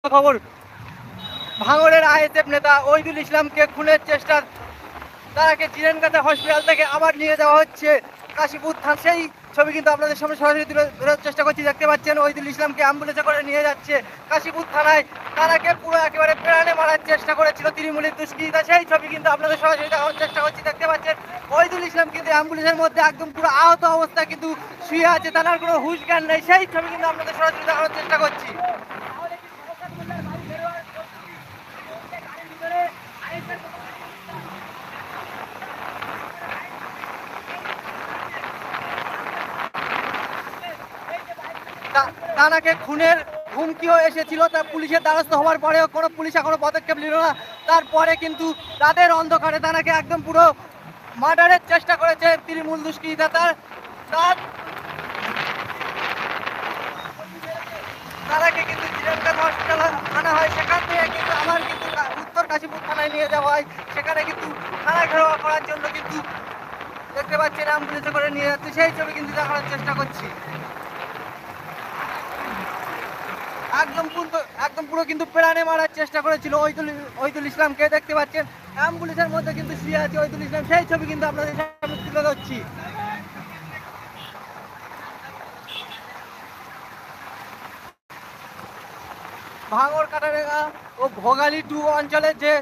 খবর, ভাঙড়ের আইএসএফ নেতা ওহিদুল ইসলামকে খুনের চেষ্টা, তাকে জিরেনগাছা হসপিটাল থেকে আবার নিয়ে যাওয়া হচ্ছে কাশীপুর থানা। সেই ছবি কিন্তু আপনাদের সামনে সরাসরি তুলে ধরার চেষ্টা করছি। দেখতে পাচ্ছেন ওহিদুল ইসলামকে অ্যাম্বুলেন্সে করে নিয়ে যাচ্ছে কাশীপুর থানায়। তারাকে পুরো একেবারে প্রাণে মারার চেষ্টা করেছিল তৃণমূলের দুষ্কৃতীরা, সেই ছবি কিন্তু আপনাদের সরাসরি দেখানোর চেষ্টা করছি। দেখতে পাচ্ছেন ওহিদুল ইসলাম কিন্তু অ্যাম্বুলেন্সের মধ্যে একদম পুরো আহত অবস্থায় কিন্তু শুয়ে আছে, তার কোনো হুশ জ্ঞান নেই। সেই ছবি কিন্তু আপনাদের সরাসরি দেখানোর চেষ্টা করছি। তানাকে খুনের হুমকিও এসেছিল, তা পুলিশের দ্বারস্থ হওয়ার পরেও কোনো পুলিশ এখনো পদক্ষেপ নিল না। তারপরে কিন্তু রাতের অন্ধকারে তানাকে একদম পুরো মার্ডারের চেষ্টা করেছে তৃণমূল দুষ্কৃতীরা। তারাকে কিন্তু জিরেনগাছা হসপিটাল আনা হয়, সেখান থেকে কিন্তু আবার কিন্তু উত্তর কাশীপুর থানায় নিয়ে যাওয়া হয়। সেখানে কিন্তু থানা ঘেরাও করার জন্য কিন্তু দেখতে পাচ্ছেন অ্যাম্বুলেন্সে করে নিয়ে যাচ্ছে, সেই ছবি কিন্তু দেখানোর চেষ্টা করছি। একদম পুরো কিন্তু প্রাণে মারার চেষ্টা করেছিল ওহিদুল ইসলামকে। দেখতে পাচ্ছেন অ্যাম্বুলেন্সের মধ্যে কিন্তু শুয়ে আছে ওহিদুল ইসলাম, সেই ছবি কিন্তু আপনাদের সামনে তুলে ধরছি। ভাঙড় কাটারেগা ও ভোগালী 2 অঞ্চলের যে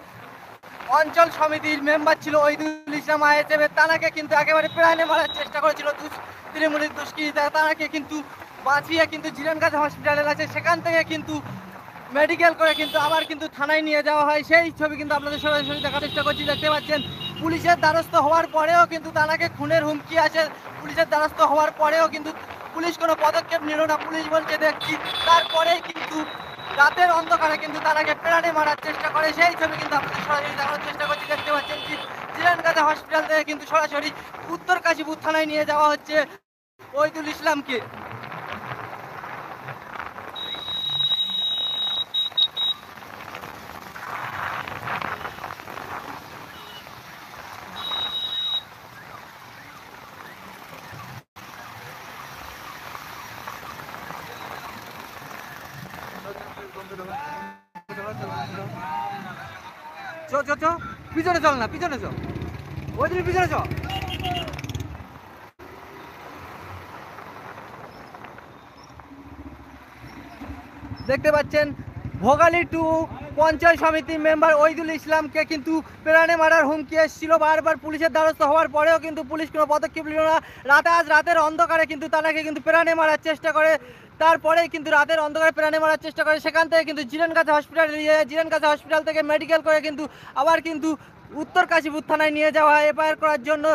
অঞ্চল সমিতির মেম্বার ছিল ওহিদুল ইসলাম আইএসএফ, তাকে কিন্তু একেবারে প্রাণে মারার চেষ্টা করেছিল তৃণমূলের দুষ্কৃতীরা। তাকে কিন্তু বাঁচিয়ে কিন্তু জিরেনগাছা হসপিটালে আছে, সেখান থেকে কিন্তু মেডিকেল করে কিন্তু আবার কিন্তু থানায় নিয়ে যাওয়া হয়। সেই ছবি কিন্তু আপনাদের সরাসরি দেখার চেষ্টা করছি। দেখতে পাচ্ছেন পুলিশের দ্বারস্থ হওয়ার পরেও কিন্তু তাকে খুনের হুমকি আছে। পুলিশের দ্বারস্থ হওয়ার পরেও কিন্তু পুলিশ কোনো পদক্ষেপ নিল না। পুলিশ বলছে দেখছি, তারপরেই কিন্তু রাতের অন্ধকারে কিন্তু তাকে প্রাণে মারার চেষ্টা করে। সেই ছবি কিন্তু আপনাদের সরাসরি দেখানোর চেষ্টা করছি। দেখতে পাচ্ছেন জিরেনগাছা হসপিটাল থেকে কিন্তু সরাসরি উত্তর কাশীপুর থানায় নিয়ে যাওয়া হচ্ছে ওহিদুল ইসলামকে। পিছনে চল না, পিছনে চল, ওই দিন পিছনে চল। দেখতে পাচ্ছেন ভোগালী 2 পঞ্চায়েত সমিতির মেম্বার ওহিদুল ইসলামকে কিন্তু প্রাণে মারার হুমকি এসেছিল। বারবার পুলিশের দ্বারস্থ হওয়ার পরেও কিন্তু পুলিশ কোনো পদক্ষেপ নিল না। রাতের অন্ধকারে কিন্তু তাকে কিন্তু প্রাণে মারার চেষ্টা করে। তারপরেই কিন্তু রাতের অন্ধকারে প্রাণে মারার চেষ্টা করে, সেখান থেকে কিন্তু জিরেনগাছা হসপিটাল থেকে মেডিকেল করে কিন্তু আবার কিন্তু উত্তর কাশীপুর থানায় নিয়ে যাওয়া হয় এফআইআর করার জন্য।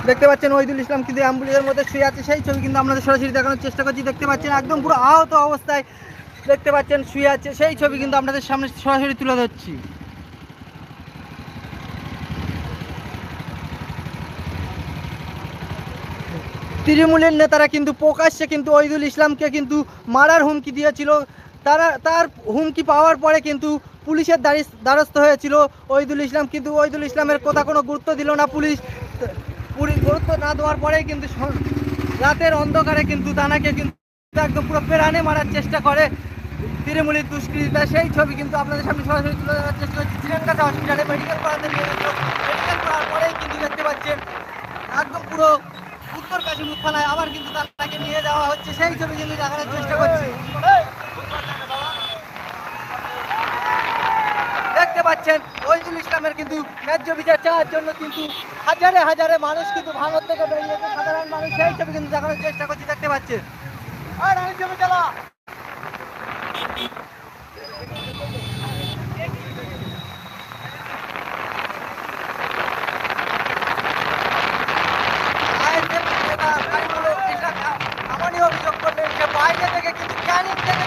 দেখতে পাচ্ছেন ওহিদুল ইসলাম কিন্তু অ্যাম্বুলেন্সের মধ্যে শুয়ে আছে, সেই ছবি কিন্তু আপনাদের সরাসরি দেখানোর চেষ্টা করছি। দেখতে পাচ্ছেন একদম পুরো আহত অবস্থায় দেখতে পাচ্ছেন শুয়ে আছে, সেই ছবি কিন্তু আপনাদের সামনে সরাসরি তুলে ধরছি। তৃণমূলের নেতারা কিন্তু প্রকাশ্যে কিন্তু ওহিদুল ইসলামকে কিন্তু মারার হুমকি দিয়েছিল। তার হুমকি পাওয়ার পরে কিন্তু পুলিশের দ্বারস্থ হয়েছিল ওহিদুল ইসলাম, কিন্তু ওহিদুল ইসলামের কথা কোনো গুরুত্ব দিল না পুলিশ। গুরুত্ব না দেওয়ার পরেই কিন্তু রাতের অন্ধকারে কিন্তু তাকে কিন্তু একদম পুরো প্রাণে মারার চেষ্টা করে তৃণমূলের দুষ্কৃতীরা। সেই ছবি কিন্তু আপনাদের সামনে সরাসরি তুলে ধরার চেষ্টা করছি। জিরেনগাছা হসপিটালে মেডিকেল করাতে নিয়ে গেছিল, মেডিকেল করার পরেই কিন্তু দেখতে পাচ্ছেন একদম পুরো উত্তর কাশীপুর থানায় আবার কিন্তু তাকে নিয়ে যাওয়া হচ্ছে, সেই ছবি কিন্তু দেখানোর চেষ্টা করছি। দেখতে পাচ্ছেন ওহিদুল ইসলামের কিন্তু ন্যায্য বিচার চাওয়ার জন্য কিন্তু হাজারে মানুষ কিন্তু ভাঙড় থেকে বেরিয়েছে, সাধারণ মানুষ, সেই ছবি কিন্তু দেখানোর চেষ্টা করছি। দেখতে পাচ্ছেন এমনই অভিযোগ করলেন যে বাইরে থেকে কিন্তু ক্যানিং থেকে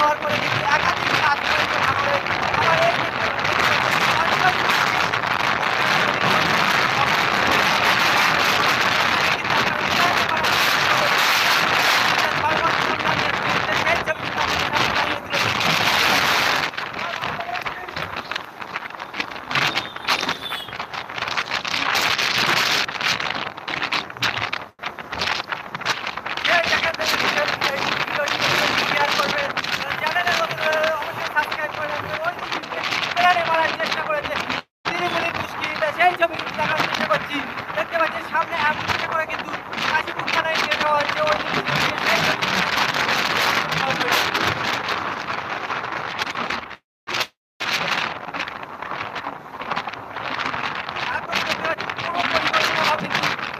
হওয়ার পরে কিন্তু একাধিক কাজ করেছে ভাঙড়ে। আবার এই চেষ্টা করেছে তৃণমূলের দুষ্কৃতীরা, সেই ছবি কিন্তু দেখার চেষ্টা করছি। দেখতে পাচ্ছি সামনে অ্যাম্বুলেন্সে করে কিন্তু কাশীপুর থানায় নিয়ে যাওয়া হচ্ছে ওই সেই ছবি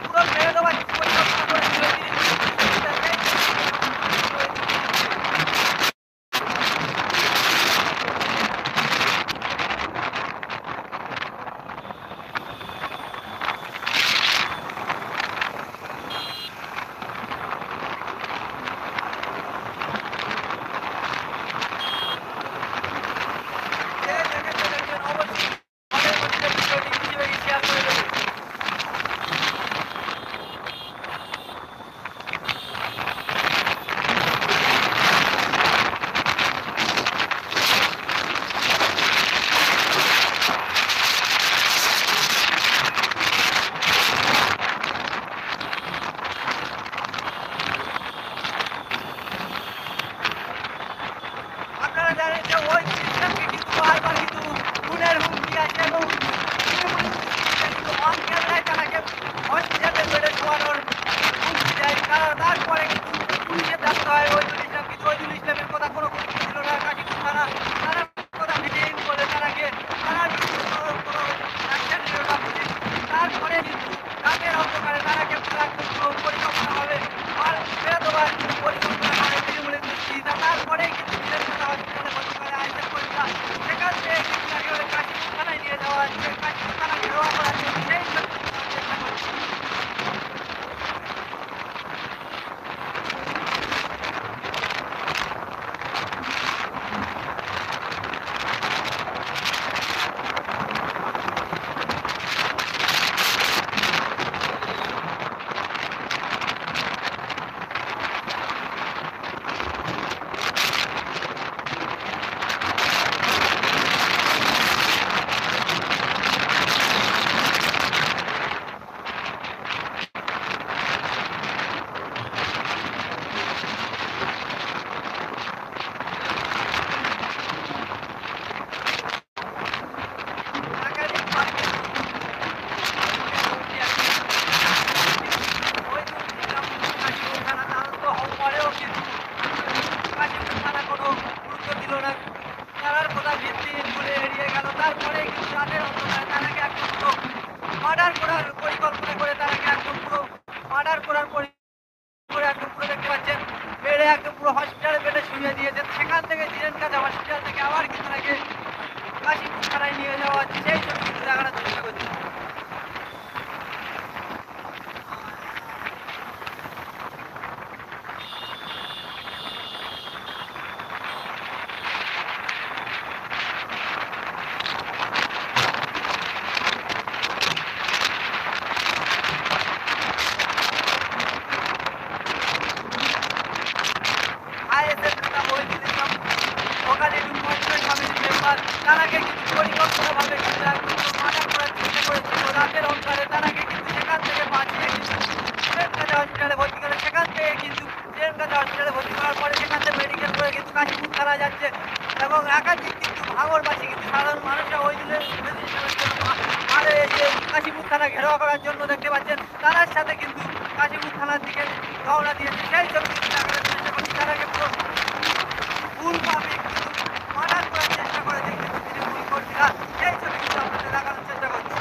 পুরো মেরে দেওয়ার পরিকল্পনা করেছিল আপনারা জানেন যে ওই সিস্টেমকে কিন্তু বারবার কিন্তু খুনের হুমকি আছে এবং কিন্তু অন ক্যামেরায় তাকে হসপিটালে বেডে শোয়ানোর হুমকি দেয়। তারপরে কিন্তু পুলিশের ডাকতে হয় ওইদুল ইসলাম, কিন্তু ওইদুল ইসলামের কথা কোনো গুরুত্ব ছিল না কাশীপুর থানা। তারা কথা ভিত্তিহীন বলে তারাকে তারার বিরুদ্ধে কোনো অ্যাকশন নিল না পুলিশ। তারপরে কিন্তু রাতের অন্ধকারে তারাকে পুরো পরিকল্পনাভাবে ফেরত দেওয়ার পরিকল্পনা করে তৃণমূলের দুষ্কৃতীরা। তারপরেই কিন্তু হসপিটালে ভর্তি করে আইসেফ কর্মীরা সেখান থেকে কিন্তু একেবারে কাশীপুর থানায় নিয়ে যাওয়া হচ্ছে। কাশীপুর থানা ঘেরাও করার জন্য সেই চেষ্টা করছে। মার্ডার করার পরিকল্পনা করে তারাকে একদম পুরো মার্ডার করার করে একদম পুরো দেখতে পাচ্ছেন মেরে একদম পুরো হসপিটালে বেডে শুয়ে দিয়েছেন। সেখান থেকে জিরেনকাজা হসপিটাল থেকে আবার কিন্তু তাকে কাশীপুর থানায় নিয়ে যাওয়া হচ্ছে। সেই ছবি কিন্তু দেখানোর চেষ্টা করছি। তারাকে কিন্তু পরিকল্পনাভাবে মার্ডার করার চেষ্টা করেছিল রাতের অন্ধকারে। তারাকে কিন্তু সেখান থেকে বাঁচিয়ে জিরেনকাজা হসপিটালে ভর্তি করে সেখান থেকে কিন্তু জিরেনকাজা হসপিটালে ভর্তি করার পরে সেখান থেকে মেডিকেল করে কিন্তু কাশীপুর থানা যাচ্ছে এবং একাধিক কিন্তু ভাঙড়বাসী কিন্তু সাধারণ মানুষরা ওই দিনের আর এই যে কাশীপুর থানা ঘেরাও করার জন্য দেখতে পাচ্ছেন তারার সাথে কিন্তু কাশীপুর থানার দিকে রওনা দিয়েছে। সেই ছবি কিন্তু দেখানোর চেষ্টা করছি। তারাকে পুরো ভুলভাবে মার্ডার করার চেষ্টা করেছে কিন্তু তৃণমূল কর্মীরা। সেই ছবি কিন্তু আপনাদের দেখানোর চেষ্টা করছি।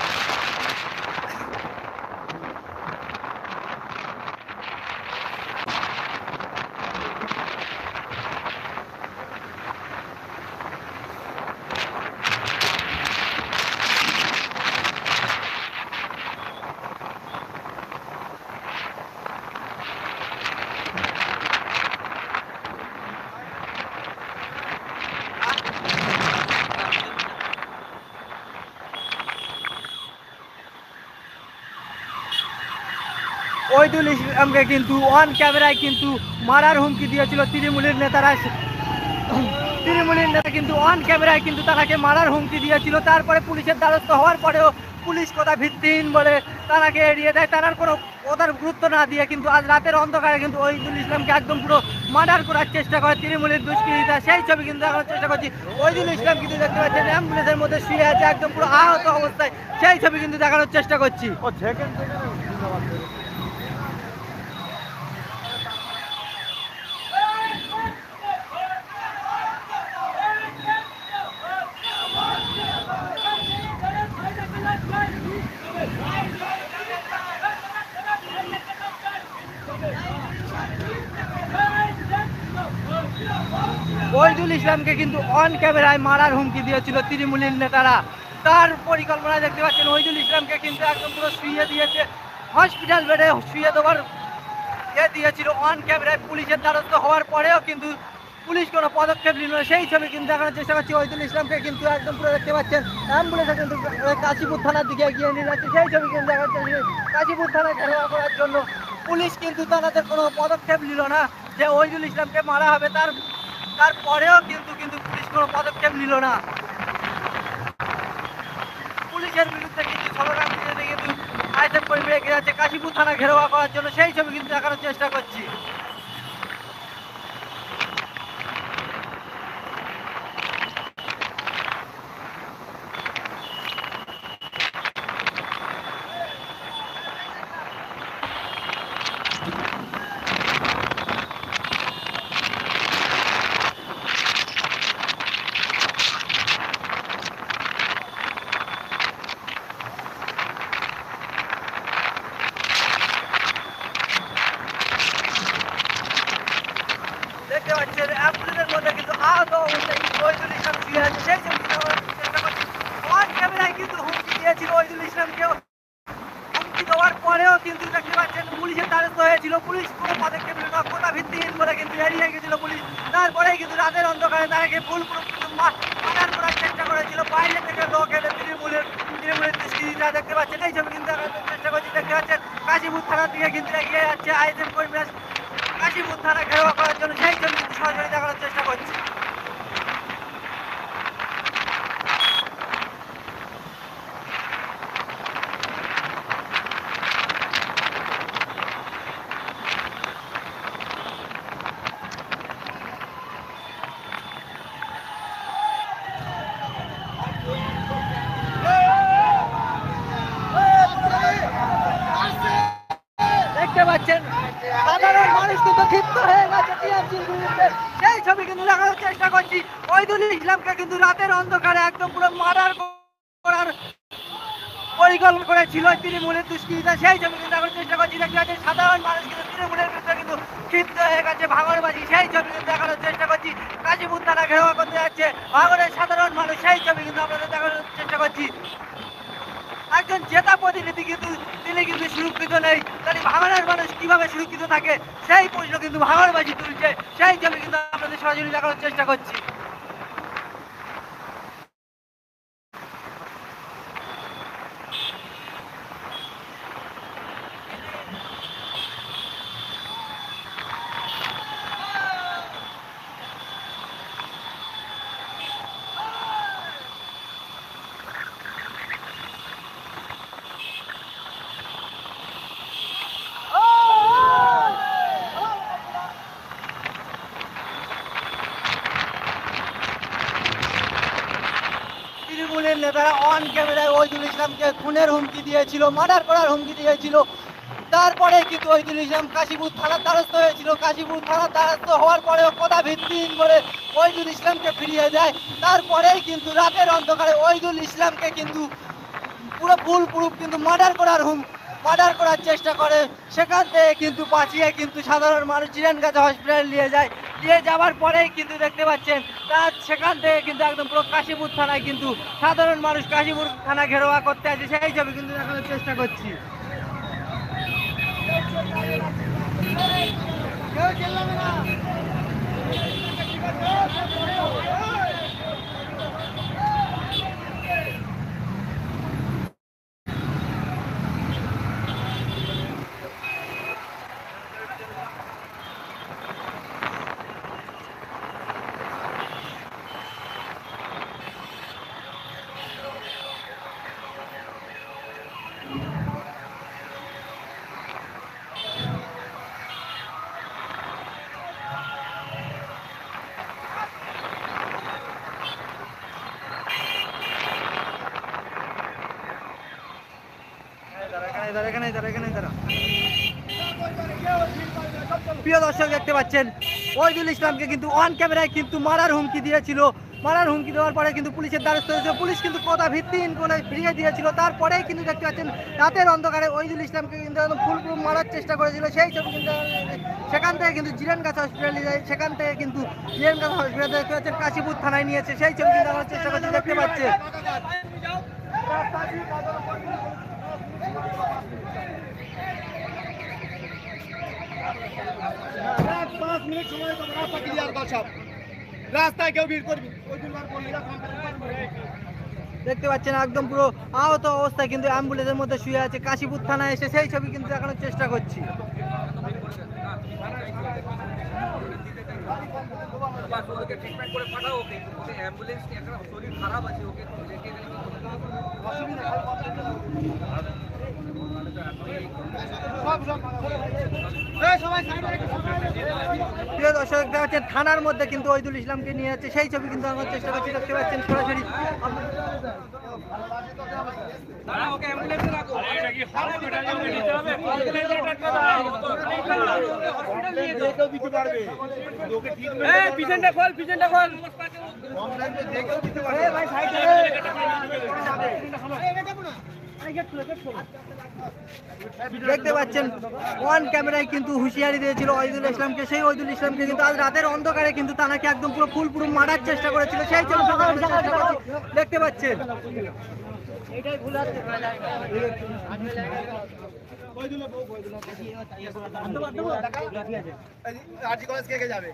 ওইদুল ইসলামকে কিন্তু অন ক্যামেরায় কিন্তু মারার হুমকি দিয়েছিল তৃণমূলের নেতারা। তৃণমূলের নেতা কিন্তু অন ক্যামেরায় কিন্তু তাকে মারার হুমকি দিয়েছিল। তারপরে পুলিশের দ্বারস্থ হওয়ার পরেও পুলিশ কথা ভিত্তিহীন বলে তাকে এড়িয়ে দেয়। তার কোনো কথার গুরুত্ব না দিয়ে কিন্তু আজ রাতের অন্ধকারে কিন্তু ওইদুল ইসলামকে একদম পুরো মার্ডার করার চেষ্টা করে তৃণমূলের দুষ্কৃতীরা। সেই ছবি কিন্তু দেখানোর চেষ্টা করছি। ওইদুল ইসলাম কিন্তু দেখতে পাচ্ছেন অ্যাম্বুলেন্সের মধ্যে শুয়ে আছে একদম পুরো আহত অবস্থায়। সেই ছবি কিন্তু দেখানোর চেষ্টা করছি। ওইদুল ইসলামকে কিন্তু অন ক্যামেরায় মারার হুমকি দিয়েছিল তৃণমূলের নেতারা। তার পরিকল্পনা দেখতে পাচ্ছেন ওইদুল ইসলামকে কিন্তু একদম পুরো শুয়ে দিয়েছে, হসপিটাল বেডে শুয়ে দেওয়ার দিয়েছিল অন ক্যামেরায়। পুলিশের দ্বারস্থ হওয়ার পরেও কিন্তু পুলিশ কোনো পদক্ষেপ নিল না। সেই ছবি কিন্তু দেখানোর চেষ্টা করছি। ওইদুল ইসলামকে কিন্তু একদম পুরো দেখতে পাচ্ছেন অ্যাম্বুলেন্সে কিন্তু কাশীপুর থানার দিকে এগিয়ে নিয়ে যাচ্ছে। সেই ছবি কিন্তু দেখার চেষ্টা কাশীপুর থানায় ঘেরাও করার জন্য পুলিশ কিন্তু তাদের কোনো পদক্ষেপ নিল না যে ওইদুল ইসলামকে মারা হবে। তারপরেও কিন্তু পুলিশ কোনো পদক্ষেপ নিল না। পুলিশের বিরুদ্ধে কিন্তু স্লোগান দিতে কিন্তু আইএসএফ কর্মীরা এগিয়ে যাচ্ছে কাশীপুর থানা ঘেরাও করার জন্য। সেই ছবি কিন্তু দেখানোর চেষ্টা করছি। দেখতে পাচ্ছেন অ্যাম্বুলেন্সের মধ্যে কিন্তু আহত অবস্থায় ওইদুল ইসলাম শুয়ে আছে। সেই ছবি চেষ্টা করছি। অন ক্যামেরায় কিন্তু হুমকি দিয়েছিল ওইদুল ইসলামকে। হুমকি দেওয়ার পরেও কিন্তু দেখতে পাচ্ছেন পুলিশের দ্বারস্থ হয়েছিল। পুলিশ কোনো পদক্ষেপ নিল না, কথা ভিত্তিহীন বলে কিন্তু এড়িয়ে গেছিল পুলিশ। তারপরেই কিন্তু রাতের অন্ধকারে তাকে ফুলপ্রুফ কিন্তু মার্ডার করার চেষ্টা করেছিল। বাইরে থেকে লোক এনে তৃণমূলের দুষ্কৃতীরা দেখতে পাচ্ছেন। এই ছবি কিন্তু চেষ্টা করছি। দেখতে পাচ্ছেন কাশীপুর থানার দিকে কিন্তু এগিয়ে যাচ্ছে আইএসএফ কর্মীরা কাশীপুর থানা ঘেরাও করার জন্য। সেই ছবি কিন্তু সরাসরি দেখানোর চেষ্টা করছি। দেখতে পাচ্ছেন সাধারণ মানুষ কিন্তু ক্ষিপ্ত হয়ে গেছে টিএমসির বিরুদ্ধে। সেই ছবি কিন্তু দেখানোর চেষ্টা করছি। ওইদুল ইসলামকে কিন্তু রাতের অন্ধকারে একদম পুরো মার্ডার করার পরিকল্পনা করেছিল তৃণমূলের দুষ্কৃতীরা। সেই ছবি কিন্তু দেখানোর চেষ্টা করছি। দেখতে পাচ্ছেন সাধারণ মানুষ কিন্তু তৃণমূলের বিরুদ্ধে কিন্তু ক্ষিপ্ত হয়ে গেছে ভাঙড়বাজি। সেই ছবি কিন্তু দেখানোর চেষ্টা করছি। কাশীপুর থানা ঘেরাও করতে যাচ্ছে ভাঙড়ের সাধারণ মানুষ। সেই ছবি কিন্তু আপনাদের দেখানোর চেষ্টা করছি। একজন জেতা প্রতিনিধি কিন্তু তিনি কিন্তু সুরক্ষিত নেই, তাই ভাঙড়ের মানুষ কিভাবে সুরক্ষিত থাকে সেই প্রশ্ন কিন্তু ভাঙড়বাজি তুলছে। সেই ছবি কিন্তু আপনাদের সরাসরি দেখানোর চেষ্টা করছি। তৃণমূলের নেতারা অন ক্যামেরায় ওইদুল ইসলামকে খুনের হুমকি দিয়েছিল, মার্ডার করার হুমকি দিয়েছিল। তারপরে কিন্তু ওইদুল ইসলাম কাশীপুর থানার দ্বারস্থ হয়েছিল। কাশীপুর থানার দ্বারস্থ হওয়ার পরেও কথা ভিত্তিহীন করে ওইদুল ইসলামকে ফিরিয়ে দেয়। তারপরেই কিন্তু রাতের অন্ধকারে ওইদুল ইসলামকে কিন্তু পুরো ফুলপ্রুফ কিন্তু মার্ডার করার চেষ্টা করে। সেখান থেকে কিন্তু বাঁচিয়ে কিন্তু সাধারণ মানুষ জিরানগাছা হসপিটালে নিয়ে যাওয়ার পরেই কিন্তু দেখতে পাচ্ছেন তার সেখান থেকে কিন্তু একদম পুরো কাশীপুর থানায় কিন্তু সাধারণ মানুষ কাশীপুর থানা ঘেরাওয়া করতে আছে। সেই ছবি কিন্তু দেখানোর চেষ্টা করছি। কেউ চিল্লাবে না। দাঁড়া। প্রিয় দর্শক দেখতে পাচ্ছেন ওহিদুল ইসলামকে কিন্তু অন ক্যামেরায় কিন্তু মারার হুমকি দিয়েছিল। মারার হুমকি দেওয়ার পরে কিন্তু পুলিশের দ্বারস্থ হয়েছে। পুলিশ কিন্তু কথা ভিত্তিহীন বলে ফিরিয়ে দিয়েছিল। তারপরেই কিন্তু দেখতে পাচ্ছেন রাতের অন্ধকারে ওহিদুল ইসলামকে কিন্তু একদম ফুলপ্রুফ মারার চেষ্টা করেছিল। সেই ছবি কিন্তু সেখান থেকে কিন্তু জিরানগাছা হসপিটালে যায়। সেখান থেকে কিন্তু জিরানগাছা হসপিটালে দেখতে পাচ্ছেন কাশীপুর থানায় নিয়েছে। সেই ছবি কিন্তু আমার চেষ্টা করছে দেখতে পাচ্ছেন। রাস্তায় কেউ ভিড় করবি দেখতে পাচ্ছেন একদম পুরো আহত অবস্থায় কিন্তু অ্যাম্বুলেন্সের মধ্যে শুয়ে আছে। কাশীপুর থানায় এসে সেই ছবি কিন্তু দেখানোর চেষ্টা করছি। প্রিয় দর্শক দেখতে পাচ্ছেন থানার মধ্যে কিন্তু ওহিদুল ইসলামকে নিয়ে যাচ্ছে। সেই ছবি কিন্তু আমার চেষ্টা করছি দেখতে পাচ্ছেন সরাসরি। দেখতে পাচ্ছেন ওয়ান ক্যামেরায় কিন্তু হুঁশিয়ারি দিয়েছিল ওহিদুল ইসলামকে। সেই ওহিদুল ইসলামকে কিন্তু আজ রাতের অন্ধকারে কিন্তু তাকে একদম পুরো ফুলপ্রুফ মারার চেষ্টা করেছিল। সেই ছবি দেখতে পাচ্ছেন। যাবে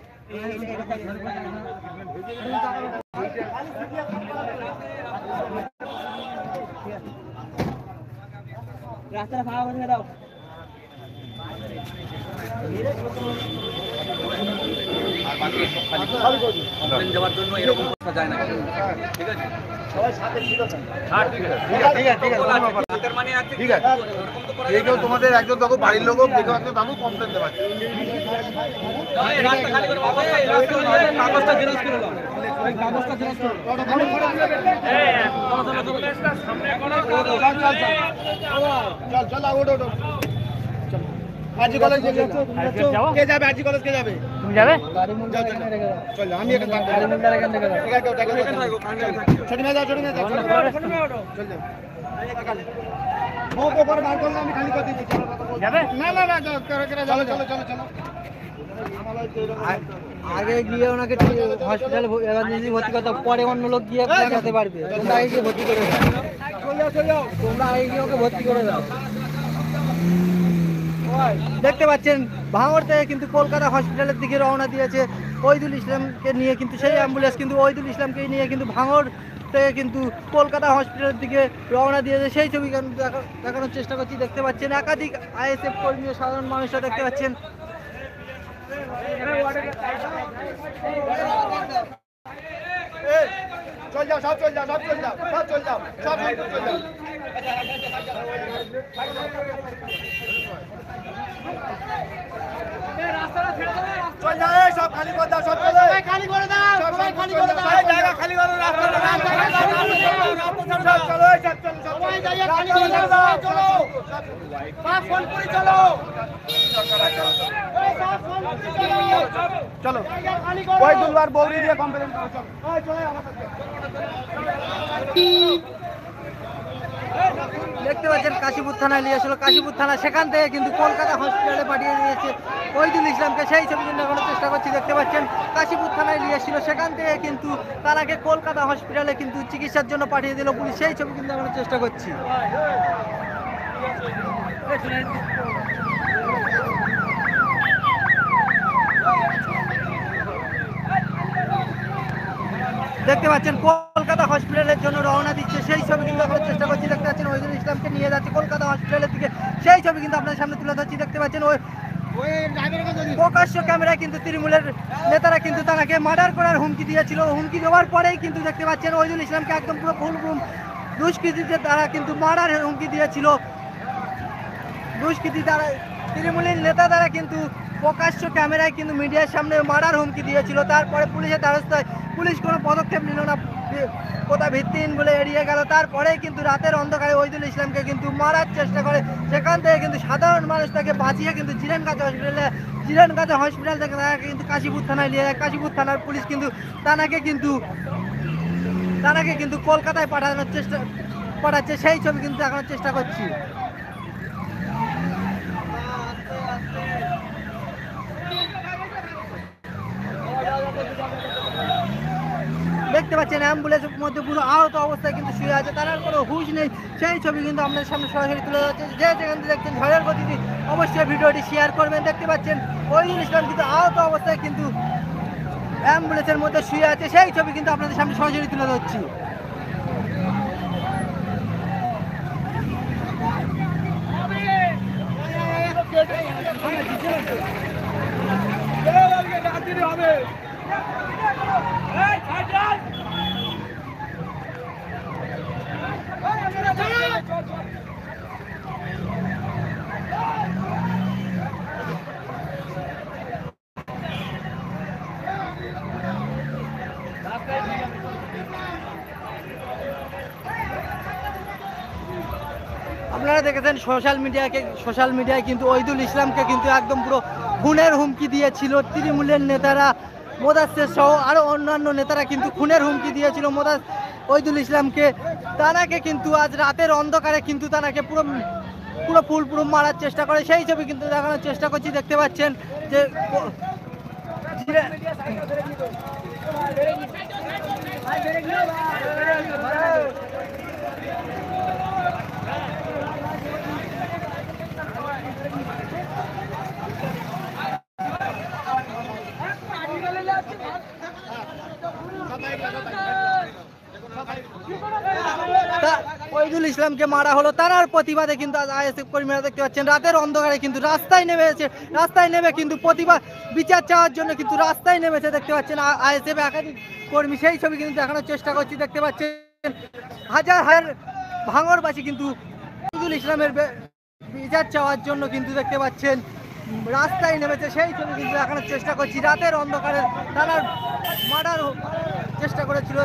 রাস্তাটা ফাঁকা করে দাও। আর বাকি সব খালি কমপ্লেন দেওয়ার জন্য এরকম কথা যায় না, ঠিক আছে? সবাই সাথে ঠিক আছে, মানে আছে, ঠিক আছে। কেউ তোমাদের একজন দেখো বাড়ির লোক দেখো একজন দেখো কমপ্লেন দেওয়া রাস্তা খালি করে কাগজটা জেরক্স করে দাও, কাগজটা জেরক্স করো। চল চল ওঠো ওঠো। আজি কলেজ কে যাবে? আজি কলেজ কে যাবে? তুমি যাবে? চল আমি এখানে গাড়ি মুন্ডার এখান থেকে ছোট মেয়ে যাও, ছোট মেয়ে যাও, ছোট মেয়ে ওঠো, চল যাও। মুখ উপরে বার করলে আমি খালি করে দিচ্ছি। যাবে? না না না, চলো চলো চলো চলো। আগে গিয়ে ওনাকে হসপিটালে এমার্জেন্সি ভর্তি করতে, পরে অন্য লোক গিয়ে দেখাতে পারবে। তোমরা আগে গিয়ে ভর্তি করে দাও, তোমরা আগে গিয়ে ওকে ভর্তি করে দাও। দেখতে পাচ্ছেন ভাঙড় থেকে কিন্তু কলকাতা হসপিটালের দিকে রওনা দিয়েছে ওহিদুল ইসলামকে নিয়ে। কিন্তু সেই অ্যাম্বুলেন্স কিন্তু ওহিদুল ইসলামকে নিয়ে কিন্তু ভাঙড় থেকে কিন্তু কলকাতা হসপিটালের দিকে রওনা দিয়েছে। সেই ছবি দেখানোর চেষ্টা করছি। দেখতে পাচ্ছেন একাধিক আইএসএফ কর্মী, সাধারণ মানুষরা দেখতে পাচ্ছেন। চল যাও, সব চল যাও, সব চল যাও, সব চল যাও, সব চল যাও। চল যাও, সব খালি করে দাও, সব খালি করে দাও, সবাই খালি করে দাও, জায়গা খালি করো, রাস্তা চলো, সবাই জায়গা খালি করে দাও, চলো, সব ফোন করে চলো, চলো, ওই দুলবার বৌরি দিয়ে কমপ্লেন করো, চলো, দেখতে পাচ্ছেন কাশীপুর থানায় নিয়ে আসলো। কাশীপুর থানা সেখান থেকে কিন্তু কলকাতা হসপিটালে পাঠিয়ে দিয়েছে ওহিদুল ইসলামকে। সেই ছবি কিন্তু দেখানোর চেষ্টা করছি। দেখতে পাচ্ছেন কাশীপুর থানায় নিয়ে এসেছিল, সেখান থেকে কিন্তু তারাকে কলকাতা হসপিটালে কিন্তু চিকিৎসার জন্য পাঠিয়ে দিল পুলিশ। সেই ছবি কিন্তু দেখানোর চেষ্টা করছি। দেখতে পাচ্ছেন কলকাতা হসপিটালের জন্য রওনা দিচ্ছে। সেই ছবি কিন্তু দেখানোর চেষ্টা করছি। দেখতে পাচ্ছেন ওহিদুল ইসলামকে নিয়ে যাচ্ছে কলকাতা হসপিটালের দিকে। সেই ছবি কিন্তু আপনার সামনে তুলে ধরছি। দেখতে পাচ্ছেন ওই প্রকাশ্য ক্যামেরায় কিন্তু তৃণমূলের নেতারা কিন্তু তাকে মার্ডার করার হুমকি দিয়েছিল। হুমকি দেওয়ার পরেই কিন্তু দেখতে পাচ্ছেন ওহিদুল ইসলামকে একদম পুরো ফুলপ্রুফ দুষ্কৃতীদের দ্বারা কিন্তু মার্ডার হুমকি দিয়েছিল। দুষ্কৃতী দ্বারা তৃণমূলের নেতা দ্বারা কিন্তু প্রকাশ্য ক্যামেরায় কিন্তু মিডিয়ার সামনে মারার হুমকি দিয়েছিল। তারপরে পুলিশের দ্বারস্থ হয়, পুলিশ কোনো পদক্ষেপ নিল না, কোথা ভিত্তিহীন বলে এড়িয়ে গেল। তারপরেই কিন্তু রাতের অন্ধকারে ওইদুল ইসলামকে কিন্তু মারার চেষ্টা করে। সেখান থেকে কিন্তু সাধারণ মানুষ তাকে বাঁচিয়ে কিন্তু জিরেনগাছা হসপিটাল থেকে তাকে কিন্তু কাশীপুর থানায় নিয়ে যায়। কাশীপুর থানার পুলিশ কিন্তু তাকে কিন্তু কলকাতায় পাঠাচ্ছে, সেই ছবি কিন্তু দেখানোর চেষ্টা করছি। দেখতে পাচ্ছেন অ্যাম্বুলেন্সের মধ্যে পুরো আহত অবস্থায় কিন্তু শুয়ে আছে, তার আর কোনো হুঁশ নেই, সেই ছবি কিন্তু আপনাদের সামনে সরাসরি তুলে যাচ্ছে। যে যেখান থেকে দেখছেন ঝড়ের গতিতে অবশ্যই ভিডিওটি শেয়ার করবেন। দেখতে পাচ্ছেন ওইদুল ইসলাম কিন্তু আহত অবস্থায় কিন্তু অ্যাম্বুলেন্সের মধ্যে শুয়ে আছে, সেই ছবি কিন্তু আপনাদের সামনে সরাসরি তুলে ধরছি। আপনারা দেখেছেন সোশ্যাল মিডিয়ায় কিন্তু ওইদুল ইসলামকে কিন্তু একদম পুরো খুনের হুমকি দিয়েছিল তৃণমূলের নেতারা, মোদাচ্ছের সহ আরও অন্যান্য নেতারা কিন্তু খুনের হুমকি দিয়েছিল ওইদুল ইসলামকে। তানাকে কিন্তু আজ রাতের অন্ধকারে কিন্তু তানাকে পুরো মারার চেষ্টা করে, সেই ছবি কিন্তু দেখানোর চেষ্টা করছি। দেখতে পাচ্ছেন যে ওইদুল ইসলামকে মারা হলো, তার প্রতিবাদে কিন্তু আইএসএফ কর্মীরা দেখতে পাচ্ছেন রাতের অন্ধকারে কিন্তু রাস্তায় নেমে কিন্তু প্রতিবাদ বিচার চাওয়ার জন্য কিন্তু রাস্তায় নেমেছে। দেখতে পাচ্ছেন আইএসএফ একাধিক কর্মী, সেই ছবি কিন্তু দেখানোর চেষ্টা করছি। দেখতে পাচ্ছেন হাজার হাজার ভাঙড়বাসী কিন্তু ওইদুল ইসলামের বিচার চাওয়ার জন্য কিন্তু দেখতে পাচ্ছেন রাস্তায় নেমেছে, সেই ছবি কিন্তু দেখানোর চেষ্টা করছি। রাতের অন্ধকারে তারা মারার চেষ্টা করেছিল।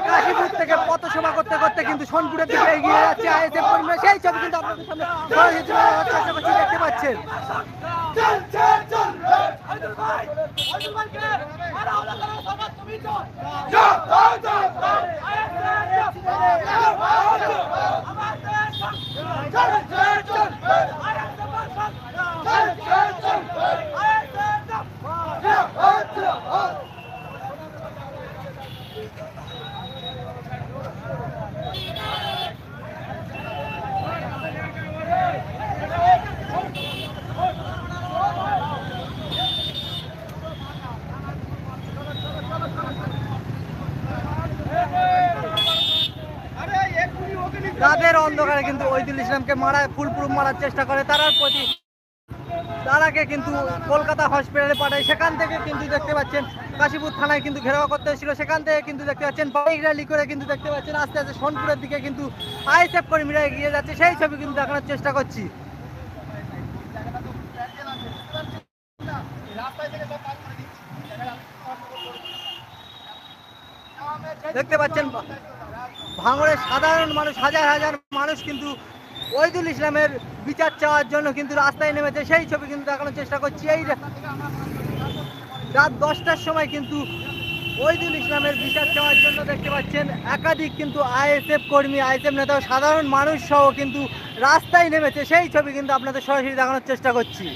কাশীপুর থেকে পথসভা করতে করতে কিন্তু সোনপুরের দিকে এগিয়ে যাচ্ছে আইএসএফ কর্মীরা, সেই ছবি কিন্তু আপনাদের সামনে চেষ্টা করছি। দেখতে পাচ্ছেন রাতের অন্ধকারে কিন্তু ওইদুল ইসলামকে ফুলপ্রুফ মারার চেষ্টা করে, তারাকে কিন্তু কলকাতা হসপিটালে পাঠায়। সেখান থেকে কিন্তু দেখতে পাচ্ছেন কাশীপুর থানায় কিন্তু ঘেরাও করতে হয়েছিল, সেখান থেকে কিন্তু দেখতে পাচ্ছেন বাইক র্যালি করে কিন্তু দেখতে পাচ্ছেন আস্তে আস্তে সোনপুরের দিকে কিন্তু আইএসএফ কর্মীরা এগিয়ে যাচ্ছে, সেই ছবি কিন্তু দেখানোর চেষ্টা করছি। দেখতে পাচ্ছেন ভাঙড়ের সাধারণ মানুষ, হাজার হাজার মানুষ কিন্তু ওইদুল ইসলামের বিচার চাওয়ার জন্য কিন্তু রাস্তায় নেমেছে, সেই ছবি কিন্তু দেখানোর চেষ্টা করছি। এই রাত 10টার সময় কিন্তু ওইদুল ইসলামের বিচার চাওয়ার জন্য দেখতে পাচ্ছেন একাধিক কিন্তু আইএসএফ কর্মী, আইএসএফ নেতা, সাধারণ মানুষ সহ কিন্তু রাস্তায় নেমেছে, সেই ছবি কিন্তু আপনাদের সরাসরি দেখানোর চেষ্টা করছি।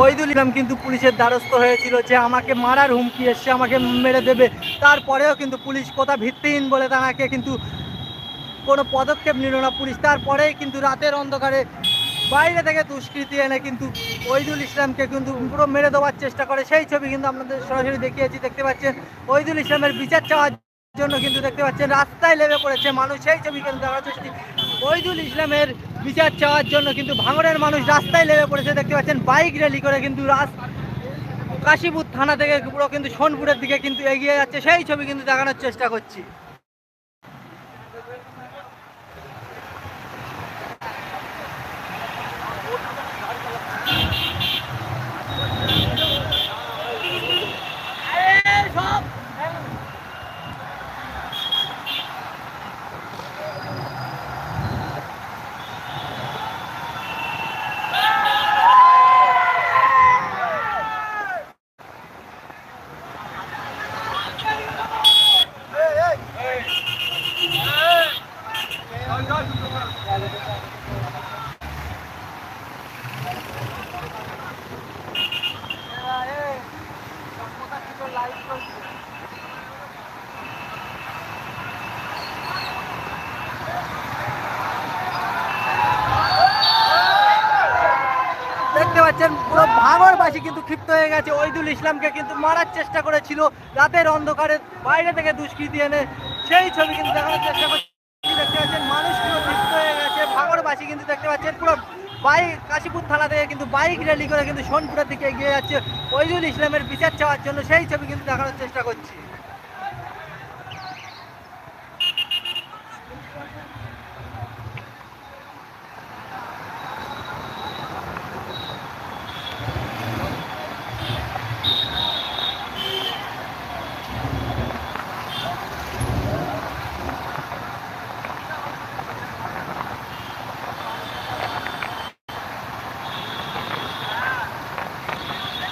ওইদুল ইসলাম কিন্তু পুলিশের দ্বারস্থ হয়েছিল যে আমাকে মারার হুমকি এসছে, আমাকে মেরে দেবে। তারপরেও কিন্তু পুলিশ কথা ভিত্তিহীন বলে তাকে কিন্তু কোনো পদক্ষেপ নিল না পুলিশ। তারপরেই কিন্তু রাতের অন্ধকারে বাইরে থেকে দুষ্কৃতী এনে কিন্তু ওইদুল ইসলামকে কিন্তু পুরো মেরে দেওয়ার চেষ্টা করে। সেই ছবি কিন্তু আপনাদের সরাসরি দেখিয়েছি, দেখতে পাচ্ছেন ওইদুল ইসলামের বিচার চাওয়ার জন্য কিন্তু দেখতে পাচ্ছেন রাস্তায় নেমে পড়েছে মানুষ। সেই ছবি কিন্তু দেখা যাচ্ছে ওইদুল ইসলামের বিচার চাওয়ার জন্য কিন্তু ভাঙড়ের মানুষ রাস্তায় নেমে পড়েছে। দেখতে পাচ্ছেন বাইক র্যালি করে কিন্তু কাশীপুর থানা থেকে পুরো কিন্তু সোনপুরের দিকে কিন্তু এগিয়ে যাচ্ছে। সেই ছবি কিন্তু দেখানোর চেষ্টা করছি। দেখতে পাচ্ছেন পুরো ভাঙড়বাসী কিন্তু ক্ষিপ্ত হয়ে গেছে। ওইদুল ইসলামকে কিন্তু মারার চেষ্টা করেছিল রাতের অন্ধকারে বাইরে থেকে দুষ্কৃতী এনে। সেই ছবি কিন্তু দেখানোর চেষ্টা করছি। দেখতে পাচ্ছেন মানুষ পুরো ক্ষিপ্ত হয়ে গেছে। ভাঙড়বাসী কিন্তু দেখতে পাচ্ছেন পুরো কাশীপুর থানা থেকে কিন্তু বাইক র্যালি করে কিন্তু সোনপুরের দিকে এগিয়ে যাচ্ছে ওইদুল ইসলামের বিচার চাওয়ার জন্য। সেই ছবি কিন্তু দেখানোর চেষ্টা করছি।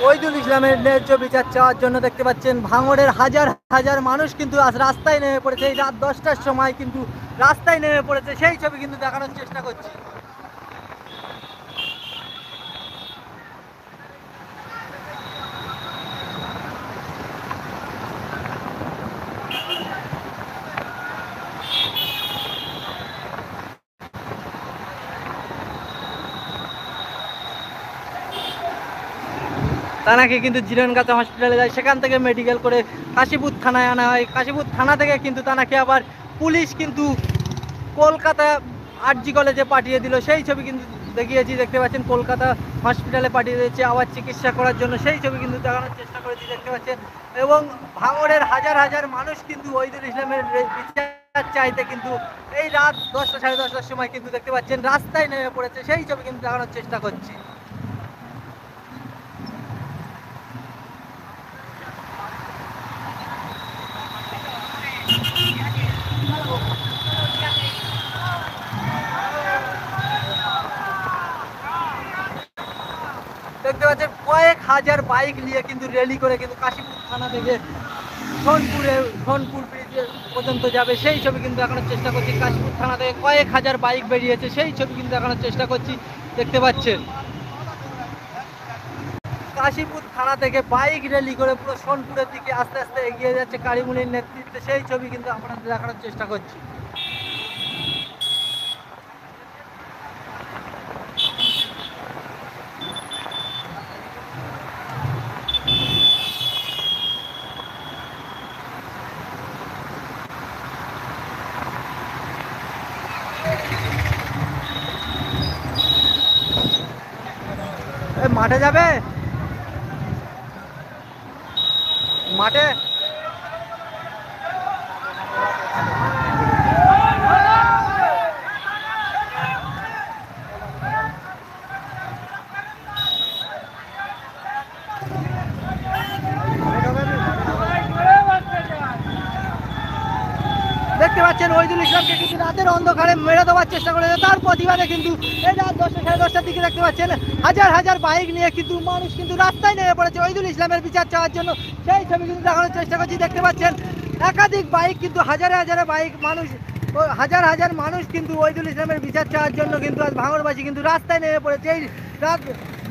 ওইদুল ইসলামের ন্যায্য বিচার চাওয়ার জন্য দেখতে পাচ্ছেন ভাঙড়ের হাজার হাজার মানুষ কিন্তু আজ রাস্তায় নেমে পড়েছে। এই রাত 10টার সময় কিন্তু রাস্তায় নেমে পড়েছে। সেই ছবি কিন্তু দেখানোর চেষ্টা করছি। তানাকে কিন্তু জিরনগাছা হসপিটালে যায়, সেখান থেকে মেডিকেল করে কাশীপুর থানায় আনা হয়। কাশীপুর থানা থেকে কিন্তু তানাকে আবার পুলিশ কিন্তু কলকাতা আরজি কলেজে পাঠিয়ে দিল। সেই ছবি কিন্তু দেখিয়েছি, দেখতে পাচ্ছেন কলকাতা হসপিটালে পাঠিয়ে দিয়েছে আবার চিকিৎসা করার জন্য। সেই ছবি কিন্তু দেখানোর চেষ্টা করেছি, দেখতে পাচ্ছেন। এবং ভাঙড়ের হাজার হাজার মানুষ কিন্তু ওইদুল ইসলামের বিচার চাইতে কিন্তু এই রাত 10টা সাড়ে 10টার সময় কিন্তু দেখতে পাচ্ছেন রাস্তায় নেমে পড়েছে। সেই ছবি কিন্তু দেখানোর চেষ্টা করছি। দেখতে পাচ্ছেন কয়েক হাজার বাইক নিয়ে কিন্তু র্যালি করে কিন্তু কাশীপুর থানা থেকে সোনপুর ব্রিজ পর্যন্ত যাবে। সেই ছবি কিন্তু দেখানোর চেষ্টা করছি। কাশীপুর থানা থেকে কয়েক হাজার বাইক বেরিয়েছে। সেই ছবি কিন্তু দেখানোর চেষ্টা করছি, দেখতে পাচ্ছেন। কাশীপুর থানা থেকে বাইক র্যালি করে পুরো সোনপুরের দিকে আস্তে আস্তে এগিয়ে যাচ্ছে কারিমুনির নেতৃত্বে। সেই ছবি কিন্তু আপনাদের দেখানোর চেষ্টা করছি। মাঠে যাবে, মাঠে দেখতে পাচ্ছেন ওইদুল ইসলামকে কিন্তু রাতের অন্ধকারে মেরে দেওয়ার চেষ্টা করেছে। তার প্রতিবাদে কিন্তু এই রাত 10টা সাড়ে 10টার দিকে দেখতে পাচ্ছেন হাজার হাজার বাইক নিয়ে কিন্তু মানুষ কিন্তু রাস্তায় নেমে পড়েছে ওইদুল ইসলামের বিচার চাওয়ার জন্য। সেই ছবি কিন্তু দেখানোর চেষ্টা করছি, দেখতে পাচ্ছেন একাধিক বাইক কিন্তু হাজারে হাজারে বাইক মানুষ হাজার হাজার মানুষ কিন্তু ওইদুল ইসলামের বিচার চাওয়ার জন্য কিন্তু আজ ভাঙড়বাসী কিন্তু রাস্তায় নেমে পড়েছে। এই রাত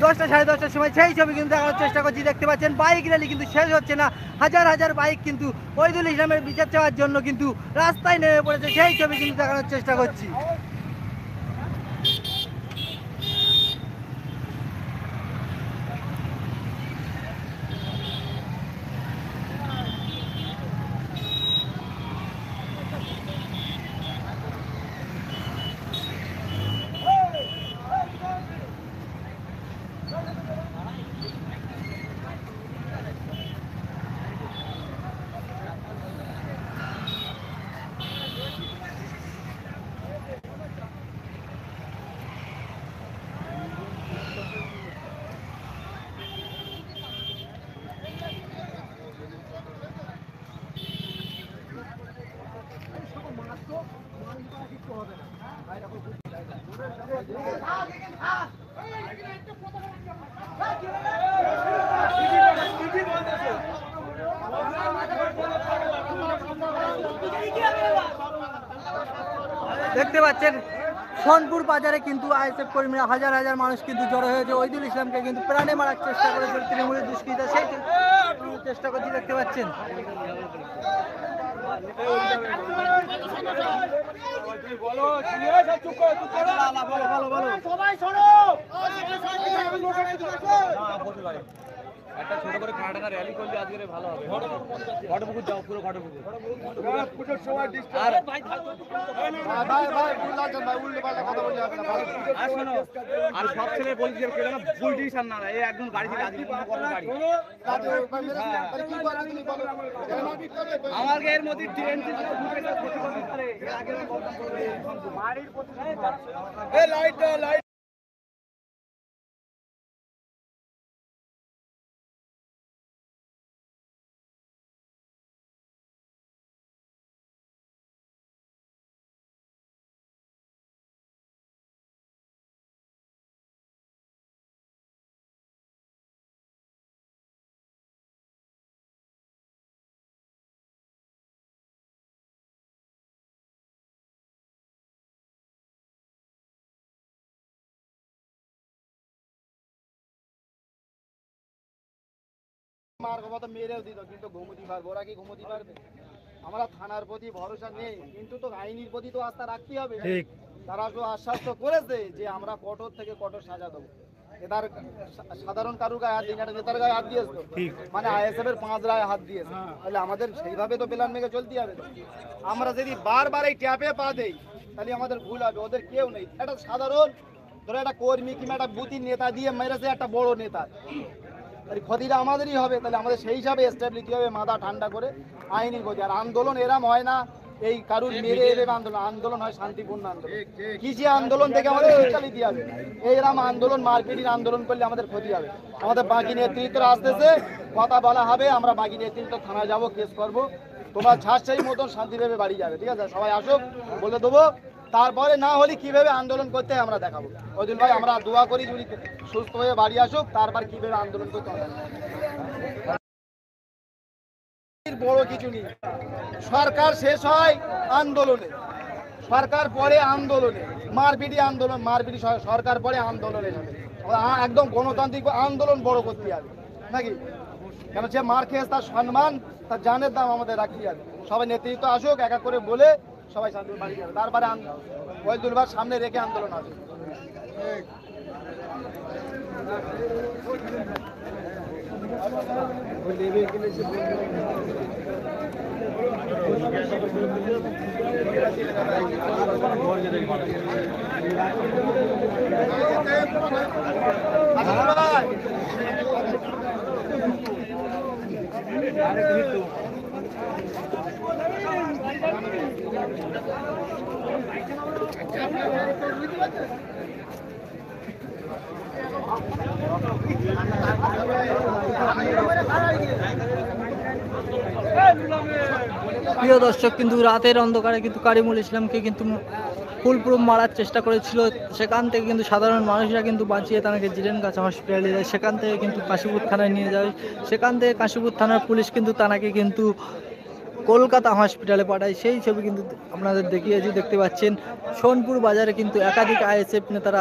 10টা সাড়ে 10টার সময়, সেই ছবি কিন্তু দেখানোর চেষ্টা করছি। দেখতে পাচ্ছেন বাইক র্যালি কিন্তু শেষ হচ্ছে না, হাজার হাজার বাইক কিন্তু ওহিদুল ইসলামের বিচার চাওয়ার জন্য কিন্তু রাস্তায় নেমে পড়েছে, সেই ছবি কিন্তু দেখানোর চেষ্টা করছি। দেখতে পাচ্ছেন সোনপুর বাজারে কিন্তু আইএসএফ কর্মীরা হাজার হাজার মানুষ কিন্তু জড়ো হয়েছে, ওহিদুল ইসলামকে কিন্তু প্রাণে মারার চেষ্টা করেছিল তৃণমূলের দুষ্কৃতা, সেই চেষ্টা করছি। দেখতে পাচ্ছেন একটা ছোট করে কাটাকা র্যালি করলে আজকে ভালো হবে। ঘটপুকুর যাও, পুরো ঘটপুকুর। পুজোর সময় আর ভাই ভাই বুঝলাম ভাই, উল্টো পাল্টা কথা বলতে হবে না ভাই। আর শোনো, আর সব ছেলে বলছি যে কেন ফুল ডিসিশন না, এই একদম গাড়ি থেকে আজকে কোনো কথা গাড়ি আমার এর মধ্যে ট্রেন এই লাইট লাইট মার কথা মেরেও দিত, কিন্তু ঘুমোতে পারবো, ওরা কি ঘুমোতে পারবে? আমরা থানার প্রতি ভরসা নেই, কিন্তু তো আইনের প্রতি তো আস্থা রাখতে হবে। তারা তো আশ্বাস তো করেছে যে আমরা কঠোর থেকে কঠোর সাজা দেবো। এটার সাধারণ কারুর গায়ে হাত দিই, একটা নেতার গায়ে হাত দিয়েছে তো, মানে আইএসএফ এর 5 রায় হাত দিয়েছে, তাহলে আমাদের সেইভাবে তো প্ল্যান মেঘে চলতে হবে। আমরা যদি বারবার এই ট্যাপে পা দেই তাহলে আমাদের ভুল হবে, ওদের কেউ নেই। একটা সাধারণ ধরো একটা কর্মী কিংবা একটা বুথি নেতা দিয়ে মেরেছে একটা বড় নেতা, তাহলে ক্ষতিটা আমাদেরই হবে। তাহলে আমাদের সেই হিসাবে স্টেপ নিতে হবে, মাথা ঠান্ডা করে আইনি গতি। আর আন্দোলন এরম হয় না এই কারুর মেরে এরম আন্দোলন, আন্দোলন হয় শান্তিপূর্ণ আন্দোলন। কৃষি আন্দোলন থেকে আমাদের শিক্ষা নিতে হবে, এইরকম আন্দোলন মারপিটির আন্দোলন করলে আমাদের ক্ষতি হবে। আমাদের বাকি নেতৃত্ব আসতেছে, কথা বলা হবে, আমরা বাকি নেতৃত্ব থানায় যাবো, কেস করবো, তোমার ছাড়ছাই মতন শান্তিভাবে বাড়ি যাবে। ঠিক আছে, সবাই আসুক, বলে দেবো। তারপরে না হলে কিভাবে আন্দোলন করতে হয় আমরা দেখাবো। ওইদিন ভাই আমরা দোয়া করি যদি সুস্থ হয়ে বাড়ি আসুক, তারপর কিভাবে আন্দোলন করতে হবে। বড় কিছু নেই, সরকার শেষ হয় আন্দোলনে, সরকার পরে আন্দোলনে, মারপিটি আন্দোলন, মারপিটি সরকার পরে আন্দোলনে যাবে। একদম গণতান্ত্রিক আন্দোলন বড় করতে হবে নাকি? কেন সে মার খেয়েছে, তার সম্মান, তার জানের দাম আমাদের রাখতে হবে। সবাই নেতৃত্ব আসুক, এক এক করে বলে সবাই শান্তি বাড়ি যাবে, তারপরে ওহিদুল ভাইয়ের সামনে রেখে আন্দোলন হবে। প্রিয় দর্শক, কিন্তু রাতের অন্ধকারে কিন্তু কারিমুল ইসলামকে কিন্তু ফুলপ্রুফ মারার চেষ্টা করেছিল, সেখান থেকে কিন্তু সাধারণ মানুষরা কিন্তু বাঁচিয়ে তাকে জিরেনগাছা হসপিটালে যায়, সেখান থেকে কিন্তু কাশীপুর থানায় নিয়ে যায়, সেখান থেকে কাশীপুর থানার পুলিশ কিন্তু তাকে কিন্তু কলকাতা হসপিটালে পাঠায়। সেই ছবি কিন্তু আপনাদের দেখিয়েছি, দেখতে পাচ্ছেন সোনপুর বাজারে কিন্তু একাধিক আইএসএফ নেতারা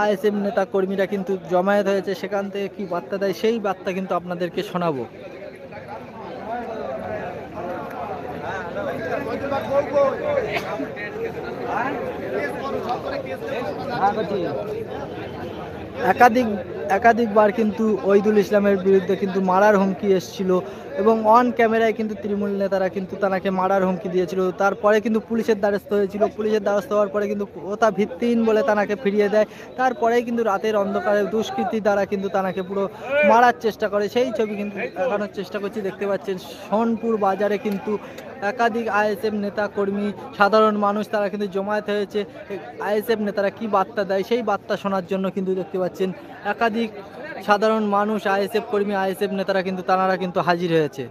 আইএসএফ নেতা কর্মীরা কিন্তু জমায়েত হয়েছে, সেখান থেকে কি বার্তা দেয় সেই বার্তা কিন্তু আপনাদেরকে শোনাবো। একাধিকবার কিন্তু ওহিদুল ইসলামের বিরুদ্ধে কিন্তু মারার হুমকি এসেছিল এবং অন ক্যামেরায় কিন্তু তৃণমূল নেতারা কিন্তু তাকে মারার হুমকি দিয়েছিল। তারপরে কিন্তু পুলিশের দ্বারস্থ হয়েছিল, পুলিশের দ্বারস্থ হওয়ার পরে কিন্তু ওটা ভিত্তিহীন বলে তাকে ফিরিয়ে দেয়। তারপরেই কিন্তু রাতের অন্ধকারে দুষ্কৃতী দ্বারা কিন্তু তাকে পুরো মারার চেষ্টা করে, সেই ছবি কিন্তু দেখানোর চেষ্টা করছি। দেখতে পাচ্ছেন সোনপুর বাজারে কিন্তু একাধিক আইএসএফ নেতা কর্মী, সাধারণ মানুষ তারা কিন্তু জমায়েত হয়েছে। আইএসএফ নেতারা কি বার্তা দেয় সেই বার্তা শোনার জন্য কিন্তু দেখতে পাচ্ছেন একাধিক সাধারণ মানুষ, আইএসএফ কর্মী, আইএসএফ নেতারা কিন্তু তারা কিন্তু হাজির হয়েছে।